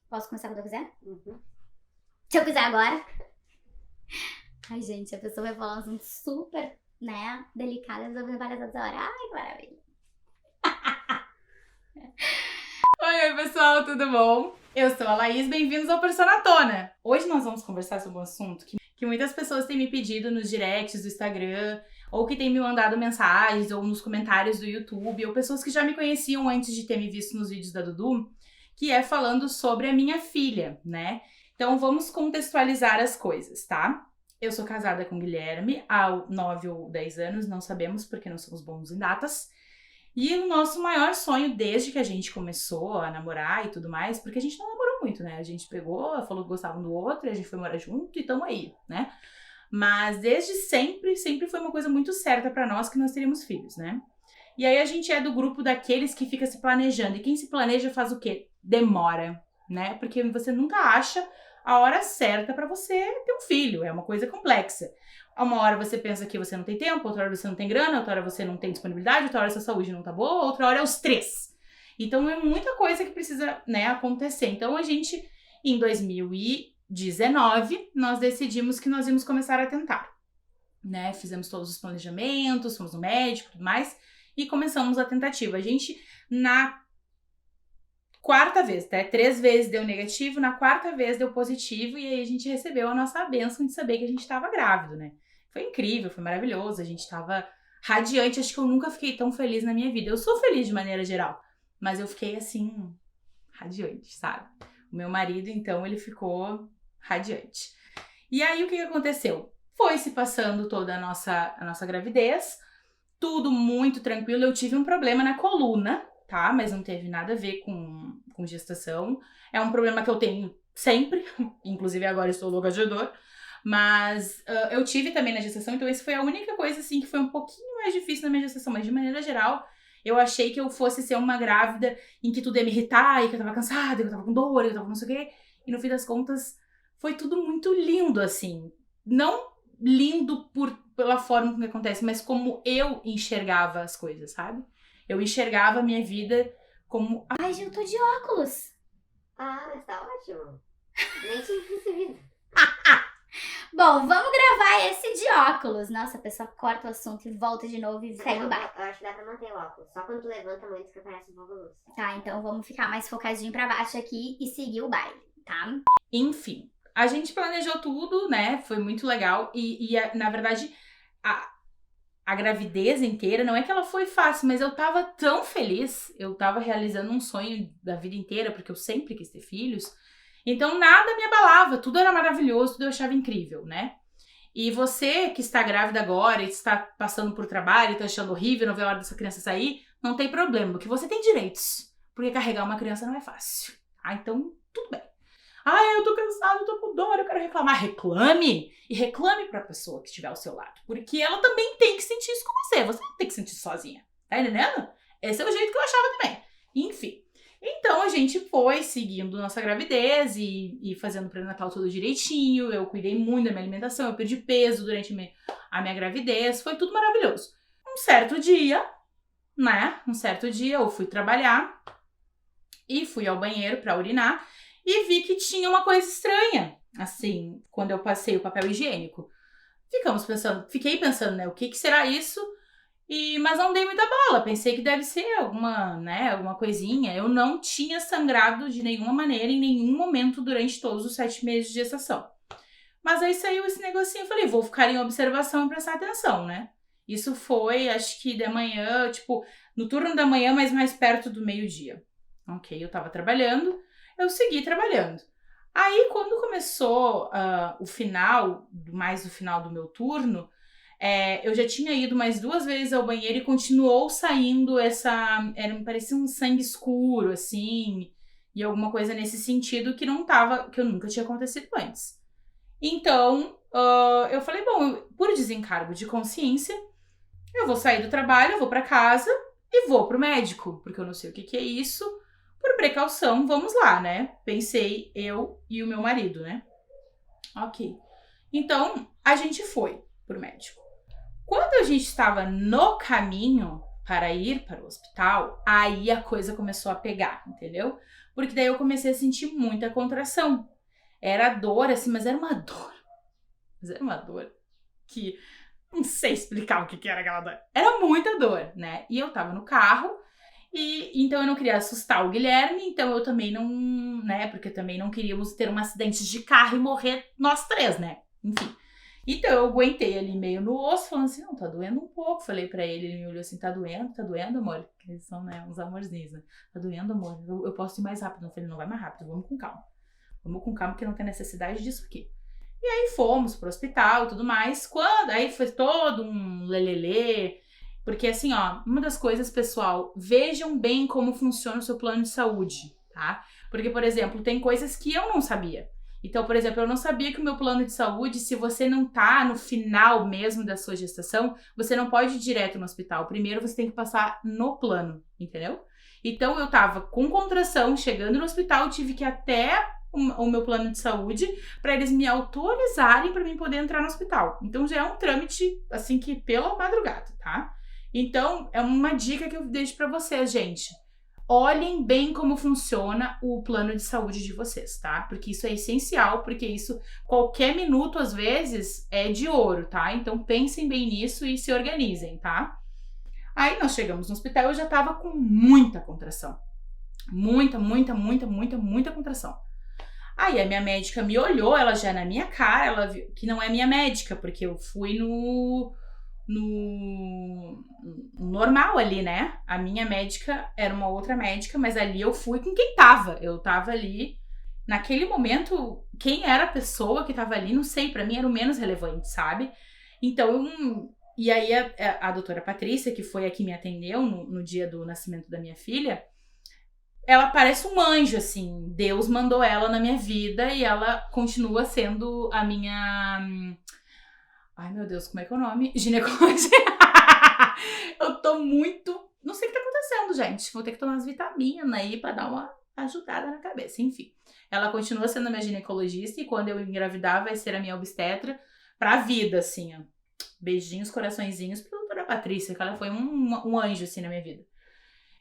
Posso começar quando eu quiser? Uhum. Se eu quiser agora. Ai, gente, a pessoa vai falar um assunto super, né, delicado, eu resolvi várias outras horas. Ai, que maravilha. Oi, pessoal, tudo bom? Eu sou a Laís, bem-vindos ao Personatona. Hoje nós vamos conversar sobre um assunto que muitas pessoas têm me pedido nos directs do Instagram, ou que têm me mandado mensagens, ou nos comentários do YouTube, ou pessoas que já me conheciam antes de ter me visto nos vídeos da Dudu, que é falando sobre a minha filha, né? Então vamos contextualizar as coisas, tá? Eu sou casada com o Guilherme há 9 ou 10 anos, não sabemos porque não somos bons em datas. E o nosso maior sonho desde que a gente começou a namorar e tudo mais, porque a gente não namorou muito, né? A gente pegou, falou que gostava um do outro, e a gente foi morar junto e tamo aí, né? Mas desde sempre foi uma coisa muito certa pra nós que nós teríamos filhos, né? E aí a gente é do grupo daqueles que fica se planejando. E quem se planeja faz o quê? Demora, né? Porque você nunca acha a hora certa pra você ter um filho. É uma coisa complexa. Uma hora você pensa que você não tem tempo, outra hora você não tem grana, outra hora você não tem disponibilidade, outra hora sua saúde não tá boa, outra hora é os três. Então é muita coisa que precisa, né, acontecer. Então a gente, em 2019, nós decidimos que nós íamos começar a tentar, né? Fizemos todos os planejamentos, fomos no médico e tudo mais, e começamos a tentativa. A gente, na quarta vez, tá? 3 vezes deu negativo, na quarta vez deu positivo, e aí a gente recebeu a nossa bênção de saber que a gente tava grávido, né? Foi incrível, foi maravilhoso, a gente tava radiante, acho que eu nunca fiquei tão feliz na minha vida. Eu sou feliz de maneira geral, mas eu fiquei assim, radiante, sabe? O meu marido, então, ele ficou radiante. E aí, o que aconteceu? Foi se passando toda a nossa gravidez, tudo muito tranquilo. Eu tive um problema na coluna, tá? Mas não teve nada a ver com gestação. É um problema que eu tenho sempre, inclusive agora estou louca de dor. Mas eu tive também na gestação, então isso foi a única coisa, assim, que foi um pouquinho mais difícil na minha gestação. Mas de maneira geral, eu achei que eu fosse ser uma grávida em que tudo ia me irritar, e que eu tava cansada, e que eu tava com dor, e que eu tava não sei o quê. E no fim das contas, foi tudo muito lindo, assim. Não lindo pela forma como acontece, mas como eu enxergava as coisas, sabe? Eu enxergava a minha vida como... Ai, gente, eu tô de óculos. Ah, mas tá ótimo. Nem tinha percebido. Bom, vamos gravar esse de óculos. Nossa, a pessoa corta o assunto e volta de novo e segue o baile. Eu acho que dá pra manter o óculos. Só quando tu levanta muito que aparece um pouco a luz. Tá, então vamos ficar mais focadinho pra baixo aqui e seguir o baile, tá? Enfim, a gente planejou tudo, né? Foi muito legal. Na verdade, a gravidez inteira, não é que ela foi fácil, mas eu tava tão feliz. Eu tava realizando um sonho da vida inteira, porque eu sempre quis ter filhos. Então nada me abalava, tudo era maravilhoso, tudo eu achava incrível, né? E você que está grávida agora e está passando por trabalho, está achando horrível, não vê a hora dessa criança sair, não tem problema, porque você tem direitos. Porque carregar uma criança não é fácil. Ah, então tudo bem. Ah, eu tô cansada, eu tô com dor, eu quero reclamar. Reclame! E reclame pra pessoa que estiver ao seu lado. Porque ela também tem que sentir isso com você. Você não tem que sentir sozinha. Tá entendendo? Esse é o jeito que eu achava também. Enfim. Então a gente foi seguindo nossa gravidez e fazendo pré-natal tudo direitinho. Eu cuidei muito da minha alimentação, eu perdi peso durante a minha gravidez. Foi tudo maravilhoso. Um certo dia, eu fui trabalhar e fui ao banheiro pra urinar. E vi que tinha uma coisa estranha, assim, quando eu passei o papel higiênico. Fiquei pensando, né, o que será isso? Mas não dei muita bola, pensei que deve ser alguma coisinha. Eu não tinha sangrado de nenhuma maneira, em nenhum momento, durante todos os 7 meses de gestação. Mas aí saiu esse negocinho, eu falei, vou ficar em observação e prestar atenção, né? Isso foi, acho que de manhã, tipo, no turno da manhã, mas mais perto do meio-dia. Ok, eu tava trabalhando. Eu segui trabalhando. Aí, quando começou o final do meu turno, eu já tinha ido mais 2 vezes ao banheiro e continuou saindo parecia um sangue escuro, assim, e alguma coisa nesse sentido que eu nunca tinha acontecido antes. Então, eu falei, bom, por desencargo de consciência, eu vou sair do trabalho, eu vou pra casa e vou pro médico, porque eu não sei o que é isso. Por precaução, vamos lá, né? Pensei eu e o meu marido, né? Ok. Então, a gente foi pro médico. Quando a gente estava no caminho para ir para o hospital, aí a coisa começou a pegar, entendeu? porque daí eu comecei a sentir muita contração. Era dor, assim, mas era uma dor. Mas era uma dor que não sei explicar o que era aquela dor. Era muita dor, né? E eu tava no carro, e então eu não queria assustar o Guilherme, então eu também não, né? Porque também não queríamos ter um acidente de carro e morrer nós três, né? Enfim. Então eu aguentei ali meio no osso, falando assim, não, tá doendo um pouco. Falei pra ele, ele me olhou assim, tá doendo, amor? Eles são, né, uns amorzinhos, né? Tá doendo, amor? Eu posso ir mais rápido. Eu falei, não, vai mais rápido, vamos com calma. Vamos com calma, porque não tem necessidade disso aqui. E aí fomos pro hospital e tudo mais. Aí foi todo um lelelê. Porque assim, ó, uma das coisas, pessoal, vejam bem como funciona o seu plano de saúde, tá? Porque, por exemplo, tem coisas que eu não sabia. Então, por exemplo, eu não sabia que o meu plano de saúde, se você não tá no final mesmo da sua gestação, você não pode ir direto no hospital. Primeiro você tem que passar no plano, entendeu? Então, eu tava com contração, chegando no hospital, tive que ir até o meu plano de saúde para eles me autorizarem para mim poder entrar no hospital. Então, já é um trâmite, assim, que pela madrugada, tá? Então, é uma dica que eu deixo para vocês, gente. Olhem bem como funciona o plano de saúde de vocês, tá? Porque isso é essencial, porque isso, qualquer minuto, às vezes, é de ouro, tá? Então, pensem bem nisso e se organizem, tá? Aí, nós chegamos no hospital e eu já tava com muita contração. Muita contração. Aí, a minha médica me olhou, ela já na minha cara, ela viu que não é minha médica, porque eu fui no normal ali, né? A minha médica era uma outra médica, mas ali eu fui com quem tava. Eu tava ali, naquele momento, quem era a pessoa que tava ali, não sei, pra mim era o menos relevante, sabe? Então, e aí a doutora Patrícia, que foi a que me atendeu no dia do nascimento da minha filha, ela parece um anjo, assim. Deus mandou ela na minha vida e ela continua sendo a minha... Ai, meu Deus, como é que é o nome? Ginecologista. Eu tô muito... Não sei o que tá acontecendo, gente. Vou ter que tomar umas vitaminas aí pra dar uma ajudada na cabeça. Enfim, ela continua sendo a minha ginecologista e quando eu engravidar vai ser a minha obstetra pra vida, assim, ó. Beijinhos, coraçõezinhos pra doutora Patrícia, que ela foi um anjo, assim, na minha vida.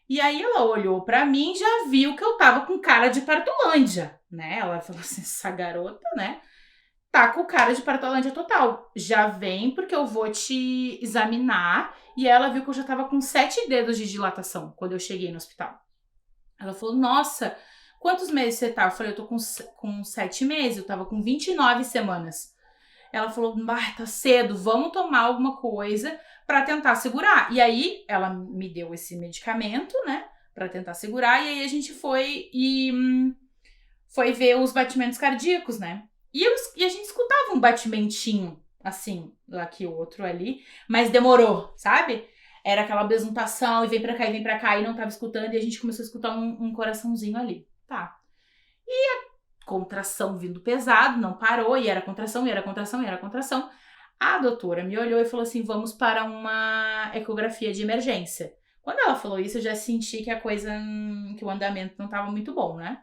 E aí ela olhou pra mim e já viu que eu tava com cara de partolândia, né? Ela falou assim, essa garota, né? Tá com cara de partolândia total. Já vem porque eu vou te examinar. E ela viu que eu já tava com 7 dedos de dilatação quando eu cheguei no hospital. Ela falou, nossa, quantos meses você tá? Eu falei, eu tô com 7 meses, eu tava com 29 semanas. Ela falou, tá cedo, vamos tomar alguma coisa pra tentar segurar. E aí, ela me deu esse medicamento, né, pra tentar segurar. E aí a gente foi ver os batimentos cardíacos, né. E a gente escutava um batimentinho, assim, lá que o outro ali, mas demorou, sabe? Era aquela besuntação, e vem pra cá, e não tava escutando, e a gente começou a escutar um coraçãozinho ali. Tá. E a contração vindo pesado, não parou, e era contração. A doutora me olhou e falou assim, vamos para uma ecografia de emergência. Quando ela falou isso, eu já senti que a coisa, que o andamento não tava muito bom, né?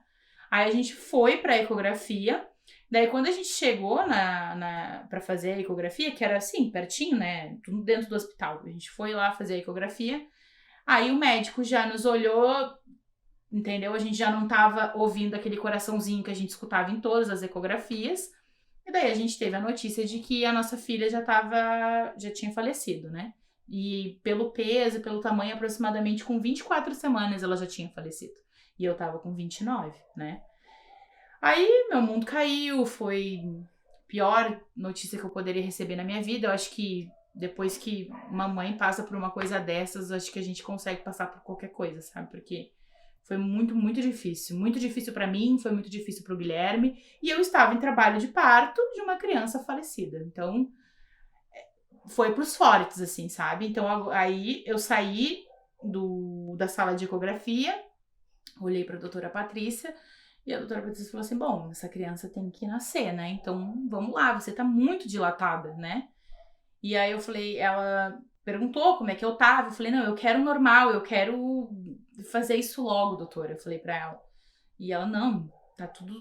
Aí a gente foi pra ecografia. Daí, quando a gente chegou pra fazer a ecografia, que era assim, pertinho, né? Tudo dentro do hospital. A gente foi lá fazer a ecografia. Aí o médico já nos olhou, entendeu? A gente já não tava ouvindo aquele coraçãozinho que a gente escutava em todas as ecografias. E daí a gente teve a notícia de que a nossa filha já tinha falecido, né? E pelo peso, pelo tamanho, aproximadamente com 24 semanas ela já tinha falecido. E eu tava com 29, né? Aí meu mundo caiu, foi a pior notícia que eu poderia receber na minha vida. Eu acho que depois que uma mãe passa por uma coisa dessas, acho que a gente consegue passar por qualquer coisa, sabe? Porque foi muito difícil pra mim, foi muito difícil pro Guilherme, e eu estava em trabalho de parto de uma criança falecida. Então, foi pros fortes, assim, sabe? Então, aí eu saí da sala de ecografia, olhei pra doutora Patrícia, e a doutora Patrícia falou assim, bom, essa criança tem que nascer, né? Então, vamos lá, você tá muito dilatada, né? E aí eu falei, ela perguntou como é que eu tava, eu falei, não, eu quero normal, eu quero fazer isso logo, doutora, eu falei pra ela. E ela, não,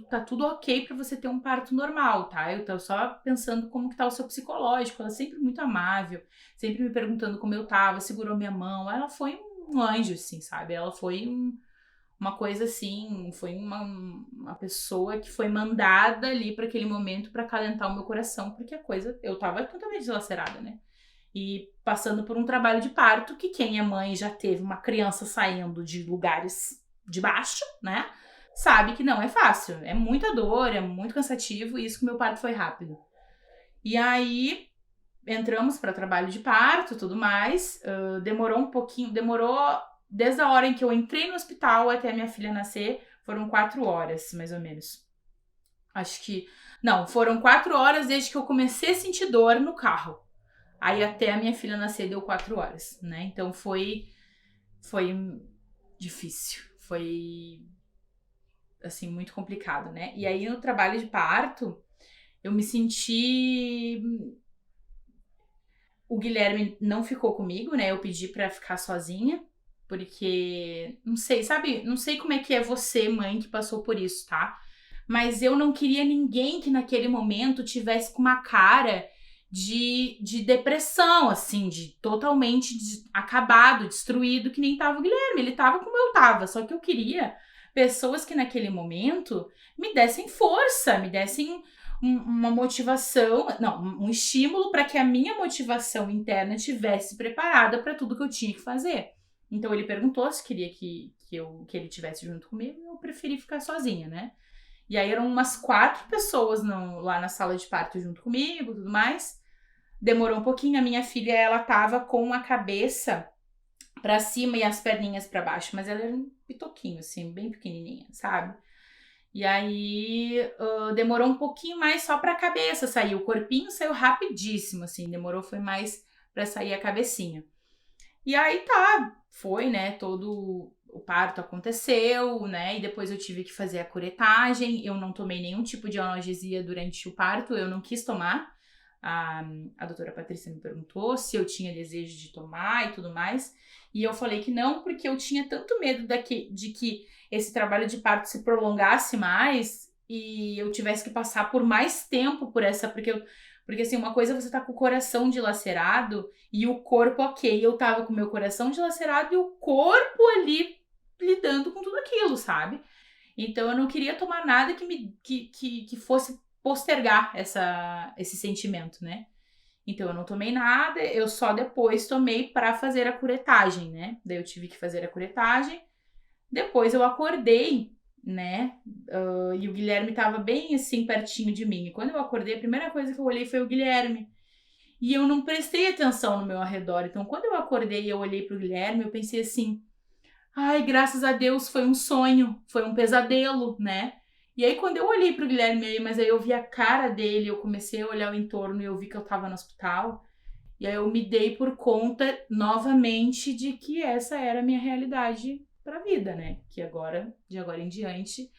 tá tudo ok pra você ter um parto normal, tá? Eu tô só pensando como que tá o seu psicológico. Ela sempre muito amável, sempre me perguntando como eu tava, segurou minha mão. Ela foi um anjo, assim, sabe? Ela foi uma coisa assim, foi uma pessoa que foi mandada ali para aquele momento para acalentar o meu coração, porque a coisa, eu tava totalmente dilacerada, né? E passando por um trabalho de parto, que quem é mãe já teve uma criança saindo de lugares de baixo, né? Sabe que não é fácil, é muita dor, é muito cansativo, e isso que o meu parto foi rápido. E aí, entramos para trabalho de parto, tudo mais, demorou um pouquinho, desde a hora em que eu entrei no hospital até a minha filha nascer, foram 4 horas, mais ou menos. Foram 4 horas desde que eu comecei a sentir dor no carro. Aí até a minha filha nascer deu 4 horas, né? Então foi difícil, foi, assim, muito complicado, né? E aí no trabalho de parto, eu me senti... O Guilherme não ficou comigo, né? Eu pedi pra ficar sozinha, porque, não sei, sabe? Não sei como é que é você, mãe, que passou por isso, tá? Mas eu não queria ninguém que naquele momento tivesse com uma cara de depressão, assim, de totalmente acabado, destruído, que nem tava o Guilherme. Ele tava como eu tava, só que eu queria pessoas que naquele momento me dessem força, me dessem uma motivação, um estímulo para que a minha motivação interna estivesse preparada para tudo que eu tinha que fazer. Então ele perguntou se queria que ele estivesse junto comigo, e eu preferi ficar sozinha, né? E aí eram umas 4 pessoas lá na sala de parto junto comigo, tudo mais. Demorou um pouquinho, a minha filha, ela tava com a cabeça pra cima e as perninhas pra baixo, mas ela era um pitoquinho, assim, bem pequenininha, sabe? E aí demorou um pouquinho mais só pra cabeça sair. O corpinho saiu rapidíssimo, assim, demorou, foi mais pra sair a cabecinha. E aí foi, né, todo o parto aconteceu, né, e depois eu tive que fazer a curetagem. Eu não tomei nenhum tipo de analgesia durante o parto, eu não quis tomar. A doutora Patrícia me perguntou se eu tinha desejo de tomar e tudo mais, e eu falei que não, porque eu tinha tanto medo de que esse trabalho de parto se prolongasse mais e eu tivesse que passar por mais tempo por essa, porque assim, uma coisa é você tá com o coração dilacerado e o corpo ok, eu tava com o meu coração dilacerado e o corpo ali lidando com tudo aquilo, sabe? Então eu não queria tomar nada que fosse postergar esse sentimento, né? Então eu não tomei nada, eu só depois tomei para fazer a curetagem, né? Daí eu tive que fazer a curetagem. Depois eu acordei, né? E o Guilherme tava bem assim pertinho de mim. E quando eu acordei, a primeira coisa que eu olhei foi o Guilherme. E eu não prestei atenção no meu arredor. Então quando eu acordei e eu olhei pro Guilherme, eu pensei assim: ai, graças a Deus, foi um sonho, foi um pesadelo, né? E aí, quando eu olhei pro Guilherme, mas aí eu vi a cara dele, eu comecei a olhar o entorno e eu vi que eu tava no hospital. E aí eu me dei por conta, novamente, de que essa era a minha realidade pra vida, né? Que de agora em diante,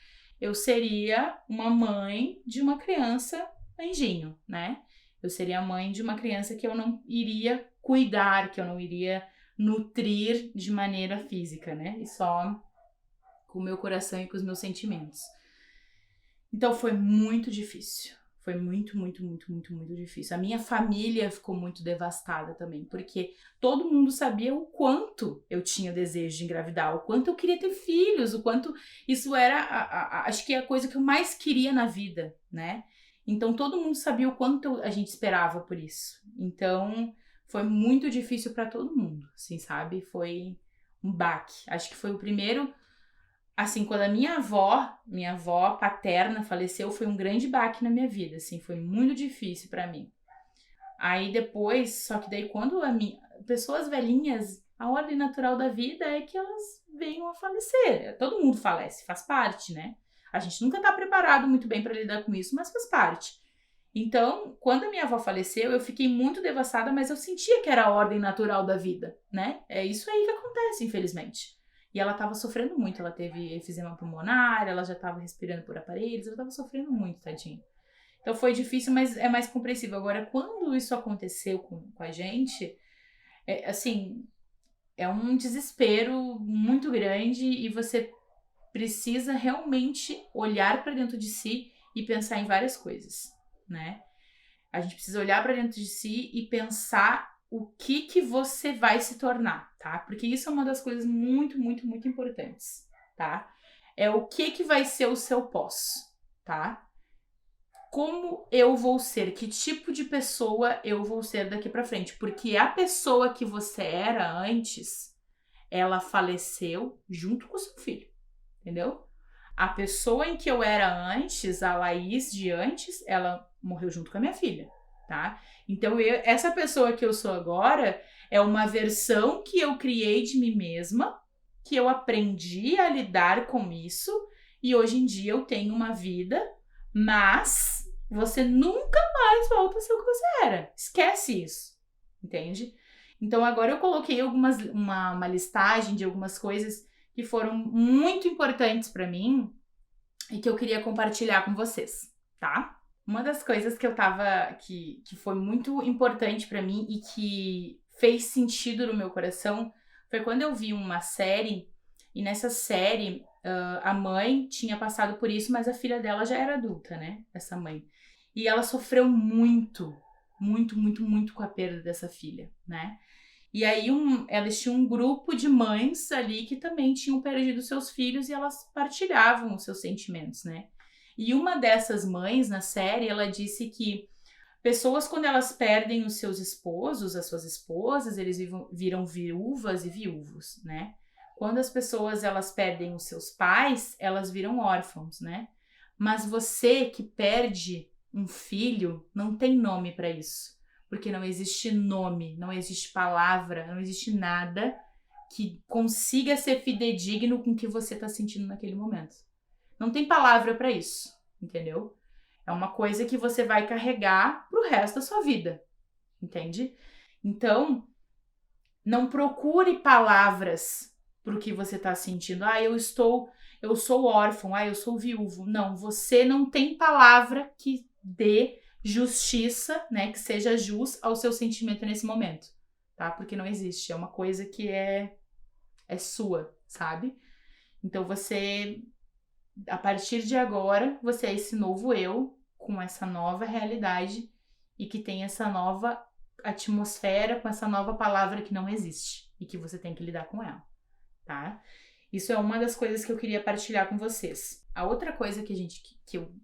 eu seria uma mãe de uma criança anjinho, né? Eu seria a mãe de uma criança que eu não iria cuidar, que eu não iria nutrir de maneira física, né? E só com o meu coração e com os meus sentimentos. Então foi muito difícil. Foi muito, muito, muito, muito, muito difícil. A minha família ficou muito devastada também, porque todo mundo sabia o quanto eu tinha desejo de engravidar, o quanto eu queria ter filhos, o quanto isso era, acho que a coisa que eu mais queria na vida, né? Então todo mundo sabia o quanto a gente esperava por isso. Então foi muito difícil para todo mundo, assim, sabe? Foi um baque. Acho que foi o primeiro, assim, quando a minha avó paterna faleceu, foi um grande baque na minha vida, assim, foi muito difícil para mim. Aí depois, só que daí quando pessoas velhinhas, a ordem natural da vida é que elas venham a falecer. Todo mundo falece, faz parte, né? A gente nunca tá preparado muito bem para lidar com isso, mas faz parte. Então, quando a minha avó faleceu, eu fiquei muito devastada, mas eu sentia que era a ordem natural da vida, né? É isso aí que acontece, infelizmente. E ela tava sofrendo muito, ela teve efizema pulmonar, ela já tava respirando por aparelhos, ela tava sofrendo muito, tadinha. Então foi difícil, mas é mais compreensível. Agora, quando isso aconteceu com a gente, assim, é um desespero muito grande e você precisa realmente olhar para dentro de si e pensar em várias coisas, né? A gente precisa olhar para dentro de si e pensar o que você vai se tornar, tá? Porque isso é uma das coisas muito, muito, muito importantes, tá? é o que vai ser o seu pós, tá? Como eu vou ser, que tipo de pessoa eu vou ser daqui pra frente. Porque a pessoa que você era antes, ela faleceu junto com o seu filho, entendeu? A pessoa em que eu era antes, a Laís de antes, ela morreu junto com a minha filha, tá? Então, essa pessoa que eu sou agora é uma versão que eu criei de mim mesma, que eu aprendi a lidar com isso, e hoje em dia eu tenho uma vida, mas você nunca mais volta a ser o que você era. Esquece isso, entende? Então, agora eu coloquei uma listagem de algumas coisas que foram muito importantes pra mim e que eu queria compartilhar com vocês, tá? Uma das coisas que eu tava, que foi muito importante pra mim e que fez sentido no meu coração foi quando eu vi uma série, e nessa série a mãe tinha passado por isso, mas a filha dela já era adulta, né? Essa mãe. E ela sofreu muito com a perda dessa filha, né? E aí elas tinham um grupo de mães ali que também tinham perdido seus filhos e elas partilhavam os seus sentimentos, né? E uma dessas mães na série, ela disse que pessoas, quando elas perdem os seus esposos, as suas esposas, eles viram viúvas e viúvos, né? Quando as pessoas elas perdem os seus pais, elas viram órfãos, né? Mas você que perde um filho, não tem nome para isso. Porque não existe nome, não existe palavra, não existe nada que consiga ser fidedigno com o que você tá sentindo naquele momento. Não tem palavra para isso, entendeu? É uma coisa que você vai carregar pro resto da sua vida, entende? Então, não procure palavras pro que você tá sentindo. Eu sou órfão, eu sou viúvo. Não, você não tem palavra que dê justiça, né, que seja jus ao seu sentimento nesse momento, tá? Porque não existe, é uma coisa que é sua, sabe? Então você, a partir de agora, você é esse novo eu, com essa nova realidade e que tem essa nova atmosfera, com essa nova palavra que não existe e que você tem que lidar com ela, tá? Isso é uma das coisas que eu queria partilhar com vocês. A outra coisa que eu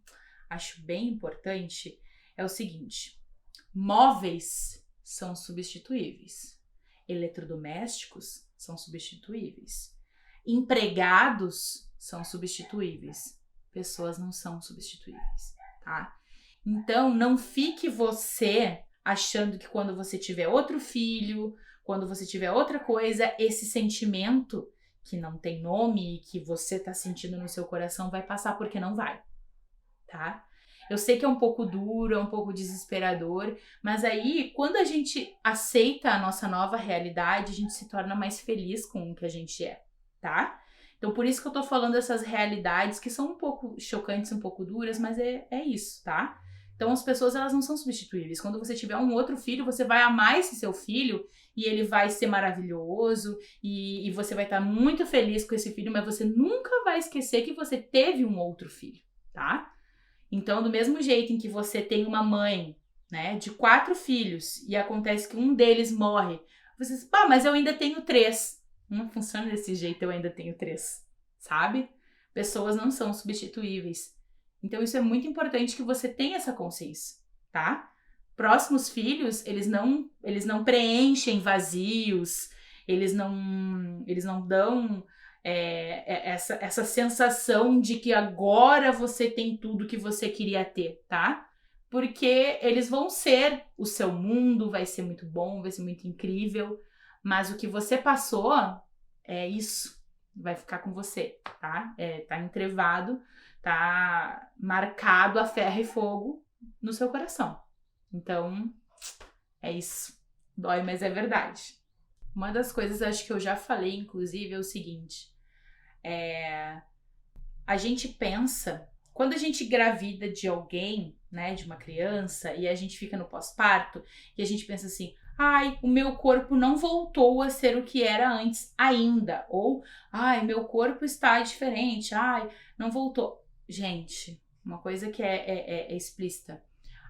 acho bem importante é o seguinte: móveis são substituíveis, eletrodomésticos são substituíveis, empregados são substituíveis, pessoas não são substituíveis, tá? Então, não fique você achando que quando você tiver outro filho, quando você tiver outra coisa, esse sentimento que não tem nome e que você tá sentindo no seu coração vai passar, porque não vai, tá? Eu sei que é um pouco duro, é um pouco desesperador, mas aí, quando a gente aceita a nossa nova realidade, a gente se torna mais feliz com o que a gente é, tá? Então, por isso que eu tô falando dessas realidades que são um pouco chocantes, um pouco duras, mas é isso, tá? Então, as pessoas, elas não são substituíveis. Quando você tiver um outro filho, você vai amar esse seu filho e ele vai ser maravilhoso e você vai estar muito feliz com esse filho, mas você nunca vai esquecer que você teve um outro filho, tá? Então, do mesmo jeito em que você tem uma mãe, né, de 4 filhos e acontece que um deles morre, você diz, mas eu ainda tenho 3. Não funciona desse jeito, eu ainda tenho 3, sabe? Pessoas não são substituíveis. Então, isso é muito importante que você tenha essa consciência, tá? Próximos filhos, eles não preenchem vazios, eles não dão essa sensação de que agora você tem tudo que você queria ter, tá? Porque eles vão ser o seu mundo, vai ser muito bom, vai ser muito incrível, mas o que você passou é isso, vai ficar com você, tá? Tá entrevado, tá marcado a ferro e fogo no seu coração. Então, é isso. Dói, mas é verdade. Uma das coisas, acho que eu já falei, inclusive, é o seguinte. A gente pensa, quando a gente engravida de alguém, né, de uma criança, e a gente fica no pós-parto, e a gente pensa assim, o meu corpo não voltou a ser o que era antes ainda. Ou, meu corpo está diferente, não voltou. Gente, uma coisa que é explícita.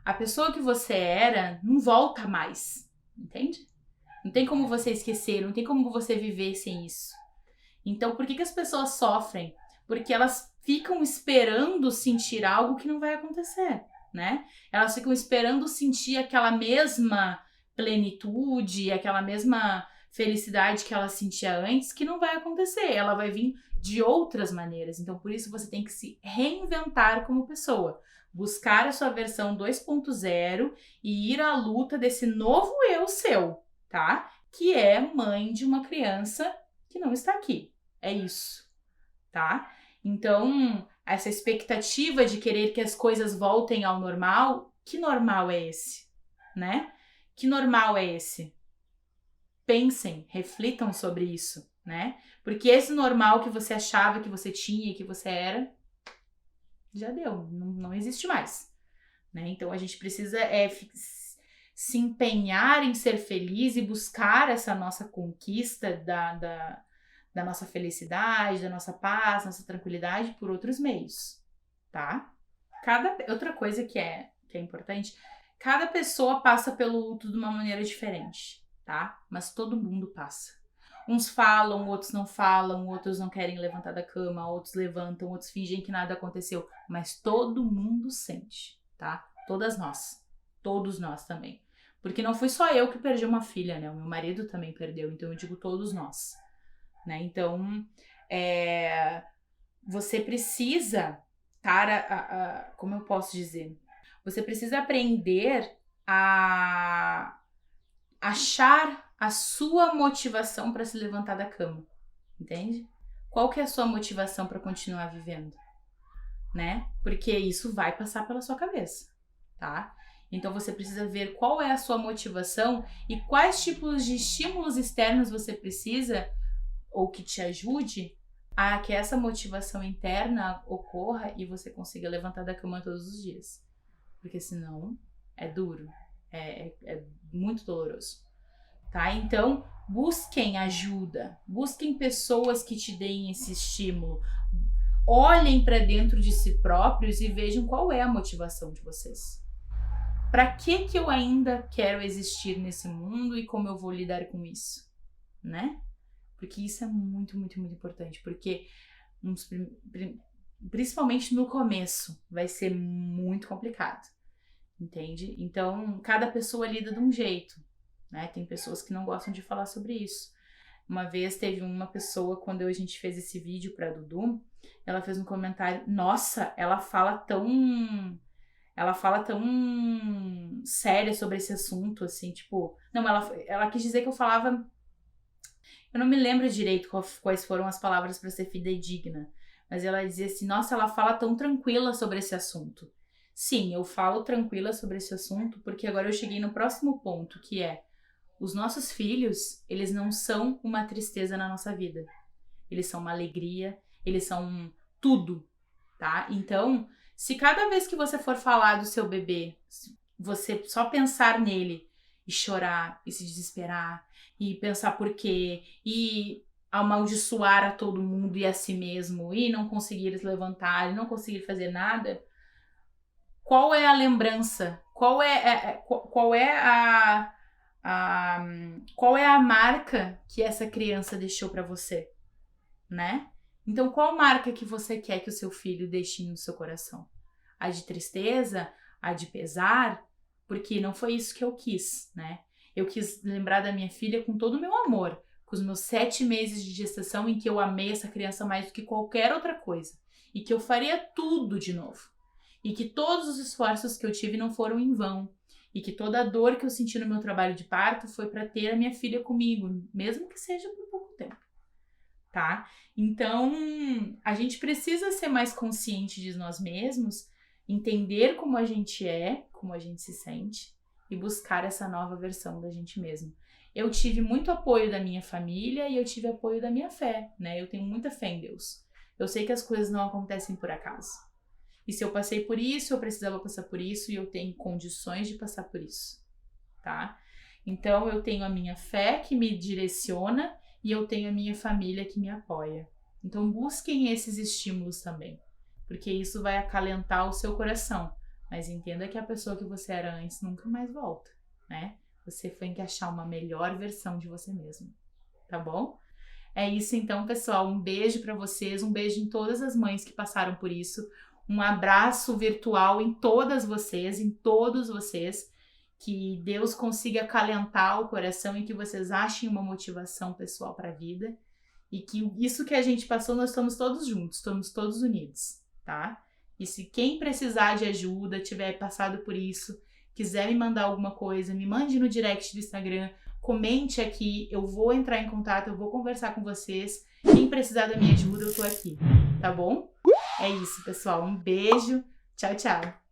A pessoa que você era não volta mais, entende? Não tem como você esquecer, não tem como você viver sem isso. Então, por que as pessoas sofrem? Porque elas ficam esperando sentir algo que não vai acontecer, né? Elas ficam esperando sentir aquela mesma plenitude, aquela mesma felicidade que ela sentia antes, que não vai acontecer. Ela vai vir de outras maneiras. Então, por isso, você tem que se reinventar como pessoa. Buscar a sua versão 2.0 e ir à luta desse novo eu seu, tá? Que é mãe de uma criança que não está aqui. É isso, tá? Então, essa expectativa de querer que as coisas voltem ao normal, que normal é esse, né? Que normal é esse? Pensem, reflitam sobre isso, né? Porque esse normal que você achava que você tinha e que você era, já deu, não existe mais, né? Então, a gente precisa se empenhar em ser feliz e buscar essa nossa conquista da nossa felicidade, da nossa paz, nossa tranquilidade por outros meios, tá? Outra coisa que é importante, cada pessoa passa pelo luto de uma maneira diferente, tá? Mas todo mundo passa. Uns falam, outros não falam, outros não querem levantar da cama, outros levantam, outros fingem que nada aconteceu, mas todo mundo sente, tá? Todos nós também. Porque não fui só eu que perdi uma filha, né? O meu marido também perdeu, então eu digo todos nós. Né? Então, você precisa como eu posso dizer? Você precisa aprender a achar a sua motivação para se levantar da cama, entende? Qual que é a sua motivação para continuar vivendo, né? Porque isso vai passar pela sua cabeça, tá? Então você precisa ver qual é a sua motivação e quais tipos de estímulos externos você precisa ou que te ajude a que essa motivação interna ocorra e você consiga levantar da cama todos os dias. Porque senão é duro, é muito doloroso, tá? Então, busquem ajuda, busquem pessoas que te deem esse estímulo, olhem para dentro de si próprios e vejam qual é a motivação de vocês. Para que eu ainda quero existir nesse mundo e como eu vou lidar com isso, né? Porque isso é muito, muito, muito importante. Porque, principalmente no começo, vai ser muito complicado. Entende? Então, cada pessoa lida de um jeito, né? Tem pessoas que não gostam de falar sobre isso. Uma vez teve uma pessoa, quando a gente fez esse vídeo pra Dudu, ela fez um comentário, nossa, ela fala tão séria sobre esse assunto, assim, tipo... Não, ela quis dizer que eu falava... Eu não me lembro direito quais foram as palavras para ser fidedigna, mas ela dizia assim, nossa, ela fala tão tranquila sobre esse assunto. Sim, eu falo tranquila sobre esse assunto porque agora eu cheguei no próximo ponto, que é os nossos filhos, eles não são uma tristeza na nossa vida. Eles são uma alegria, eles são tudo, tá? Então, se cada vez que você for falar do seu bebê, você só pensar nele e chorar e se desesperar e pensar por quê e amaldiçoar a todo mundo e a si mesmo e não conseguir se levantar e não conseguir fazer nada, qual é a lembrança? Qual é a marca que essa criança deixou pra você, né? Então, qual marca que você quer que o seu filho deixe no seu coração? A de tristeza? A de pesar? Porque não foi isso que eu quis, né? Eu quis lembrar da minha filha com todo o meu amor, com os meus 7 meses de gestação em que eu amei essa criança mais do que qualquer outra coisa e que eu faria tudo de novo. E que todos os esforços que eu tive não foram em vão. E que toda a dor que eu senti no meu trabalho de parto foi para ter a minha filha comigo, mesmo que seja por pouco tempo, tá? Então, a gente precisa ser mais consciente de nós mesmos, entender como a gente é, como a gente se sente e buscar essa nova versão da gente mesmo. Eu tive muito apoio da minha família e eu tive apoio da minha fé, né? Eu tenho muita fé em Deus. Eu sei que as coisas não acontecem por acaso. E se eu passei por isso, eu precisava passar por isso e eu tenho condições de passar por isso, tá? Então, eu tenho a minha fé que me direciona e eu tenho a minha família que me apoia. Então, busquem esses estímulos também, porque isso vai acalentar o seu coração. Mas entenda que a pessoa que você era antes nunca mais volta, né? Você tem que achar uma melhor versão de você mesmo, tá bom? É isso então, pessoal. Um beijo pra vocês, um beijo em todas as mães que passaram por isso. Um abraço virtual em todas vocês, em todos vocês. Que Deus consiga acalentar o coração e que vocês achem uma motivação pessoal para a vida. E que isso que a gente passou, nós estamos todos juntos, estamos todos unidos, tá? E se quem precisar de ajuda, tiver passado por isso, quiser me mandar alguma coisa, me mande no direct do Instagram, comente aqui, eu vou entrar em contato, eu vou conversar com vocês. Quem precisar da minha ajuda, eu tô aqui, tá bom? É isso, pessoal. Um beijo. Tchau, tchau.